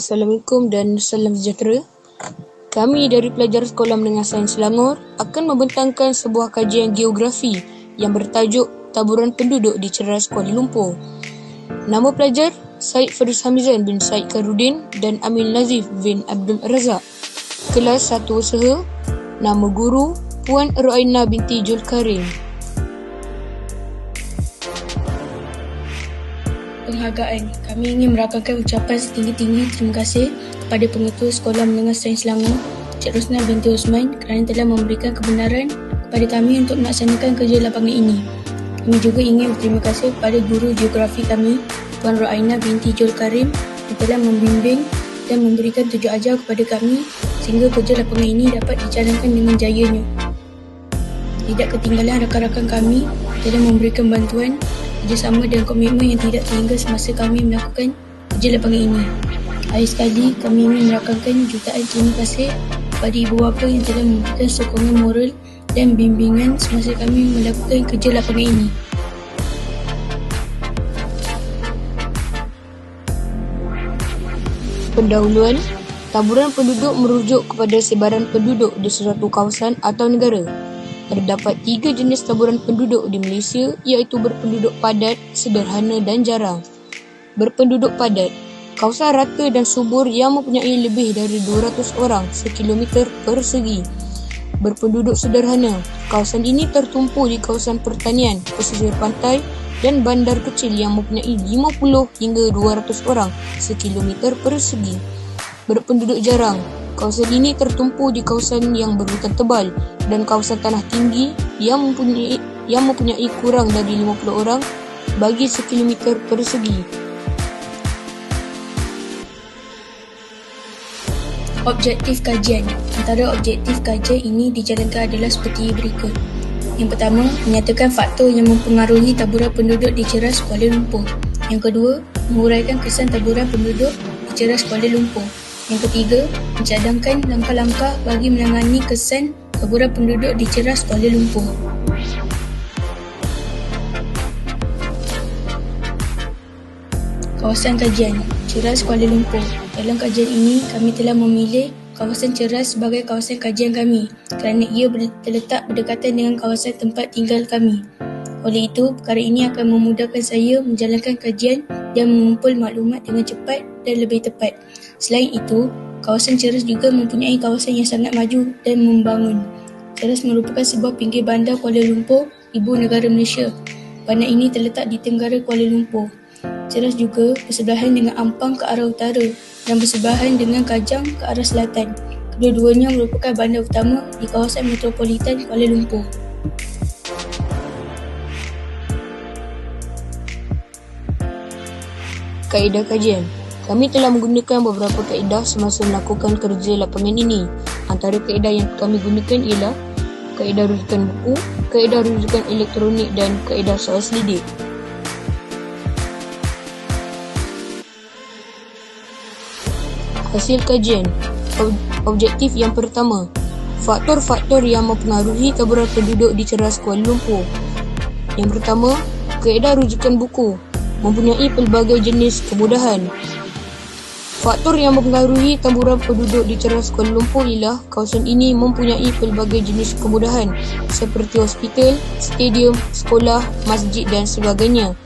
Assalamualaikum dan salam sejahtera. Kami dari pelajar Sekolah Menengah Sains Selangor akan membentangkan sebuah kajian geografi yang bertajuk Taburan Penduduk di Ceras Kuala Lumpur. Nama pelajar Syed Faris Hamizan bin Syed Karudin dan Amil Nazif bin Abdul Razak. Kelas 1 usaha. Nama guru Puan Ruaina binti Julkarim. Penghargaan. Kami ingin merakamkan ucapan setinggi-tinggi terima kasih kepada Pengetua Sekolah Menengah Sains Selangor, Cik Rosna binti Osman kerana telah memberikan kebenaran kepada kami untuk melaksanakan kerja lapangan ini. Kami juga ingin berterima kasih kepada guru geografi kami, Puan Ruaina binti Julkarim yang telah membimbing dan memberikan tunjuk ajar kepada kami sehingga kerja lapangan ini dapat dijalankan dengan jayanya. Tidak ketinggalan rakan-rakan kami telah memberikan bantuan, kerjasama dan komitmen yang tidak terhingga semasa kami melakukan kerja lapangan ini. Akhir sekali, kami ingin merakamkan jutaan terima kasih kepada ibu bapa yang telah memberikan sokongan moral dan bimbingan semasa kami melakukan kerja lapangan ini. Pendahuluan. Taburan penduduk merujuk kepada sebaran penduduk di sesuatu kawasan atau negara. Terdapat 3 jenis taburan penduduk di Malaysia iaitu berpenduduk padat, sederhana dan jarang. Berpenduduk padat, kawasan rata dan subur yang mempunyai lebih dari 200 orang sekilometer persegi. Berpenduduk sederhana, kawasan ini tertumpu di kawasan pertanian, pesisir pantai dan bandar kecil yang mempunyai 50 hingga 200 orang sekilometer persegi. Berpenduduk jarang, kawasan ini tertumpu di kawasan yang berhutan tebal dan kawasan tanah tinggi yang mempunyai kurang dari 50 orang bagi sekilometer persegi. Objektif kajian. Antara objektif kajian ini dijalankan adalah seperti berikut. Yang pertama, menyatakan faktor yang mempengaruhi taburan penduduk di Ceras Kuala Lumpur. Yang kedua, menguraikan kesan taburan penduduk di Ceras Kuala Lumpur. Yang ketiga, mencadangkan langkah-langkah bagi menangani kesan taburan penduduk di Ceras Kuala Lumpur. Kawasan kajian Ceras Kuala Lumpur. Dalam kajian ini, kami telah memilih kawasan Ceras sebagai kawasan kajian kami kerana ia terletak berdekatan dengan kawasan tempat tinggal kami. Oleh itu, perkara ini akan memudahkan saya menjalankan kajian dan mengumpul maklumat dengan cepat dan lebih tepat. Selain itu, kawasan Ceras juga mempunyai kawasan yang sangat maju dan membangun. Ceras merupakan sebuah pinggir bandar Kuala Lumpur, ibu negara Malaysia. Bandar ini terletak di tenggara Kuala Lumpur. Ceras juga bersebelahan dengan Ampang ke arah utara dan bersebelahan dengan Kajang ke arah selatan. Kedua-duanya merupakan bandar utama di kawasan metropolitan Kuala Lumpur. Kaedah kajian. Kami telah menggunakan beberapa kaedah semasa melakukan kerja lapangan ini. Antara kaedah yang kami gunakan ialah kaedah rujukan buku, kaedah rujukan elektronik dan kaedah soal selidik. Hasil kajian. Objektif yang pertama, faktor-faktor yang mempengaruhi taburan penduduk di Ceras Kuala Lumpur. Yang pertama, kaedah rujukan buku mempunyai pelbagai jenis kemudahan. Faktor yang mempengaruhi taburan penduduk di Ceras Kuala Lumpur ialah kawasan ini mempunyai pelbagai jenis kemudahan seperti hospital, stadium, sekolah, masjid dan sebagainya.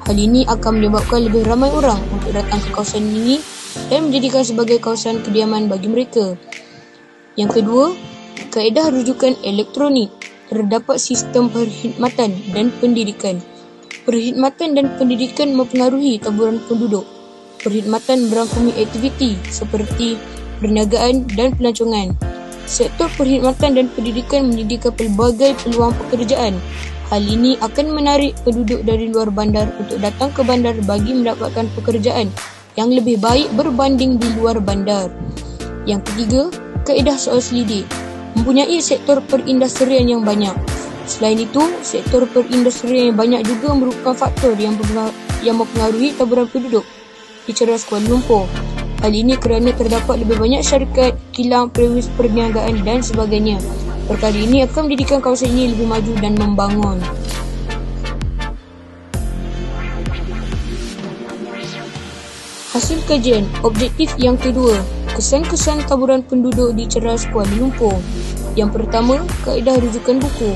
Hal ini akan menyebabkan lebih ramai orang untuk datang ke kawasan ini dan menjadikan sebagai kawasan kediaman bagi mereka. Yang kedua, kaedah rujukan elektronik. Terdapat sistem perkhidmatan dan pendidikan. Perkhidmatan dan pendidikan mempengaruhi taburan penduduk. Perkhidmatan merangkumi aktiviti seperti perniagaan dan pelancongan. Sektor perkhidmatan dan pendidikan menyediakan pelbagai peluang pekerjaan. Hal ini akan menarik penduduk dari luar bandar untuk datang ke bandar bagi mendapatkan pekerjaan yang lebih baik berbanding di luar bandar. Yang ketiga, kaedah soal selidik. Mempunyai sektor perindustrian yang banyak. Selain itu, sektor perindustrian yang banyak juga merupakan faktor yang mempengaruhi taburan penduduk di Ceras Kuala Lumpur. Hal ini kerana terdapat lebih banyak syarikat, kilang, premis perniagaan dan sebagainya. Perkara ini akan menjadikan kawasan ini lebih maju dan membangun. Hasil kajian objektif yang kedua, kesan-kesan taburan penduduk di Ceras Kuala Lumpur. Yang pertama, kaedah rujukan buku,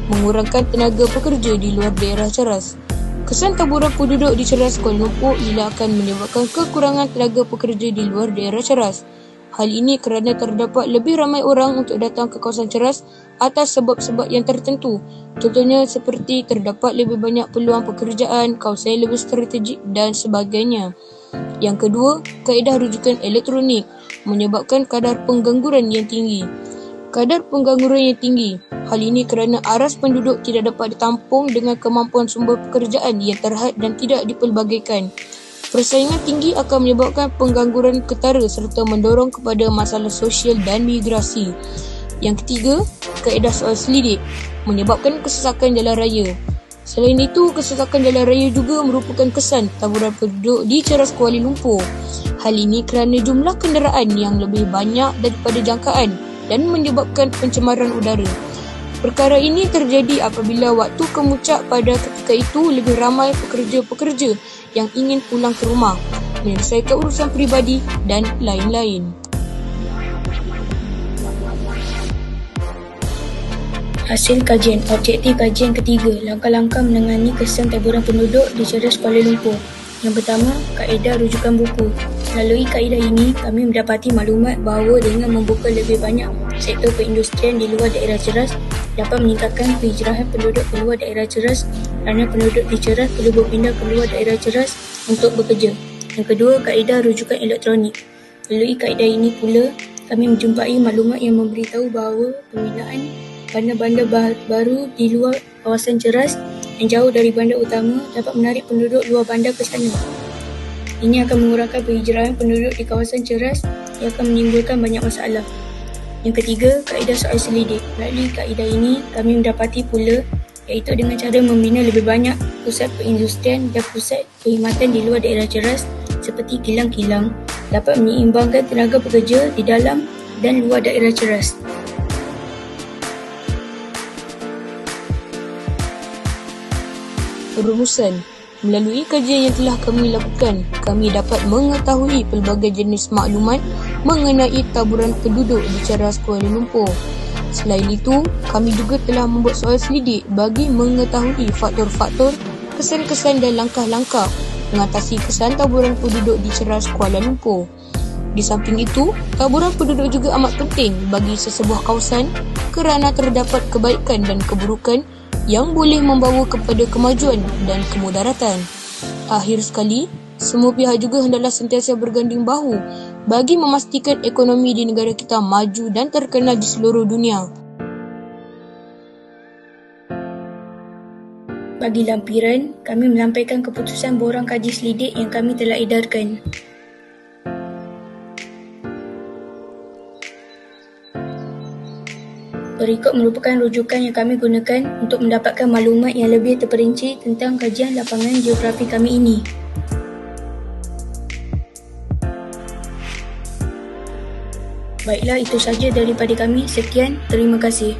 mengurangkan tenaga pekerja di luar daerah Ceras. Kesan taburan penduduk di Ceras Kuala Lumpur ialah akan menyebabkan kekurangan tenaga pekerja di luar daerah Ceras. Hal ini kerana terdapat lebih ramai orang untuk datang ke kawasan Ceras atas sebab-sebab yang tertentu. Contohnya seperti terdapat lebih banyak peluang pekerjaan, kawasan yang lebih strategik dan sebagainya. Yang kedua, kaedah rujukan elektronik menyebabkan kadar pengangguran yang tinggi. Kadar pengangguran yang tinggi. Hal ini kerana aras penduduk tidak dapat ditampung dengan kemampuan sumber pekerjaan yang terhad dan tidak dipelbagaikan. Persaingan tinggi akan menyebabkan pengangguran ketara serta mendorong kepada masalah sosial dan migrasi. Yang ketiga, kaedah soal selidik menyebabkan kesesakan jalan raya. Selain itu, kesesakan jalan raya juga merupakan kesan taburan penduduk di Ceras Kuala Lumpur. Hal ini kerana jumlah kenderaan yang lebih banyak daripada jangkaan dan menyebabkan pencemaran udara. Perkara ini terjadi apabila waktu kemuncak pada ketika itu lebih ramai pekerja-pekerja yang ingin pulang ke rumah, menyelesaikan urusan peribadi dan lain-lain. Hasil kajian objektif kajian ketiga, langkah-langkah menangani kesan taburan penduduk di Ceras Kuala Lumpur. Yang pertama, kaedah rujukan buku. Melalui kaedah ini, kami mendapati maklumat bahawa dengan membuka lebih banyak sektor perindustrian di luar daerah Ceras dapat meningkatkan penghijrahan penduduk keluar daerah Ceras kerana penduduk di Ceras perlu berpindah keluar daerah Ceras untuk bekerja. Yang kedua, kaedah rujukan elektronik. Melalui kaedah ini pula, kami menjumpai maklumat yang memberitahu bahawa pembinaan bandar-bandar baru di luar kawasan Ceras yang jauh dari bandar utama dapat menarik penduduk luar bandar ke sana. Ini akan mengurangkan penghijrahan penduduk di kawasan Ceras yang akan menimbulkan banyak masalah. Yang ketiga, kaedah soal selidik. Melalui kaedah ini, kami mendapati pula iaitu dengan cara membina lebih banyak pusat perindustrian dan pusat perkhidmatan di luar daerah Ceras seperti kilang-kilang dapat menyeimbangkan tenaga pekerja di dalam dan luar daerah Ceras. Perumusan. Melalui kajian yang telah kami lakukan, kami dapat mengetahui pelbagai jenis maklumat mengenai taburan penduduk di Ceras Kuala Lumpur. Selain itu, kami juga telah membuat soal selidik bagi mengetahui faktor-faktor, kesan-kesan dan langkah-langkah mengatasi kesan taburan penduduk di Ceras Kuala Lumpur. Di samping itu, taburan penduduk juga amat penting bagi sesebuah kawasan kerana terdapat kebaikan dan keburukan yang boleh membawa kepada kemajuan dan kemudaratan. Akhir sekali, semua pihak juga hendaklah sentiasa berganding bahu bagi memastikan ekonomi di negara kita maju dan terkenal di seluruh dunia. Bagi lampiran, kami melampaikan keputusan borang kaji selidik yang kami telah edarkan. Berikut merupakan rujukan yang kami gunakan untuk mendapatkan maklumat yang lebih terperinci tentang kajian lapangan geografi kami ini. Baiklah, itu sahaja daripada kami. Sekian, terima kasih.